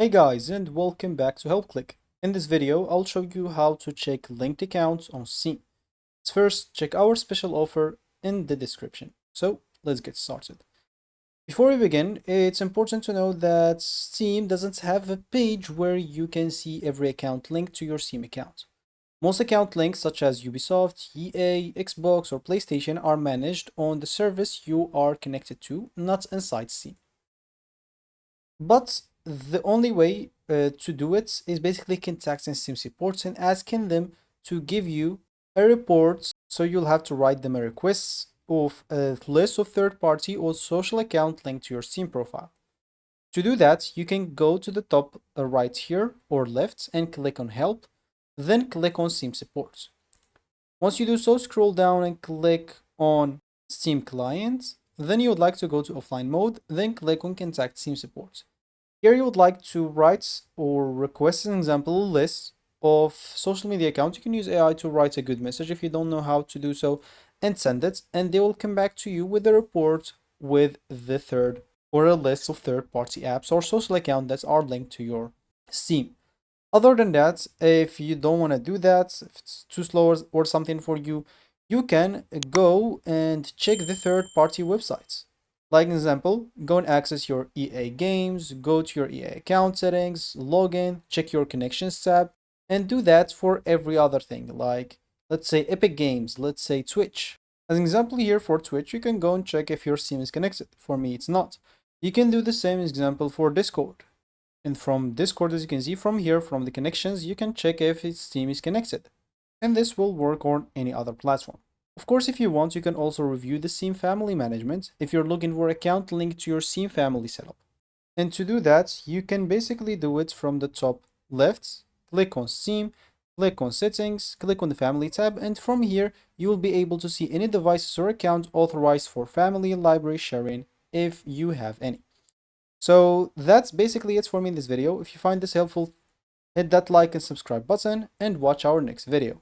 Hey guys, and welcome back to HelpClick. In this video, I'll show you how to check linked accounts on Steam. First, check our special offer in the description. So, let's get started. Before we begin, it's important to know that Steam doesn't have a page where you can see every account linked to your Steam account. Most account links, such as Ubisoft, EA, Xbox, or PlayStation, are managed on the service you are connected to, not inside Steam. But the only way to do it is basically contacting Steam support and asking them to give you a report. So you'll have to write them a request of a list of third party or social account linked to your Steam profile. To do that, you can go to the top right here or left and click on help, then click on Steam support. Once you do so, scroll down and click on Steam client. Then you would like to go to offline mode, then click on contact Steam support. Here you would like to write or request an example list of social media accounts. You can use AI to write a good message if you don't know how to do so and send it, and they will come back to you with a report with the third or a list of third-party apps or social accounts that are linked to your Steam. Other than that, if you don't want to do that, if it's too slow or something for you, you can go and check the third-party websites. Like an example, go and access your EA games, go to your EA account settings, log in, check your connections tab, and do that for every other thing, like let's say Epic Games, let's say Twitch. As an example here for Twitch, you can go and check if your Steam is connected. For me, it's not. You can do the same example for Discord. And from Discord, as you can see from here, from the connections, you can check if its Steam is connected. And this will work on any other platform. Of course, if you want, you can also review the Steam family management if you're looking for account linked to your Steam family setup. And to do that, you can basically do it from the top left, click on Steam, click on settings, click on the family tab, and from here, you will be able to see any devices or accounts authorized for family library sharing if you have any. So that's basically it for me in this video. If you find this helpful, hit that like and subscribe button and watch our next video.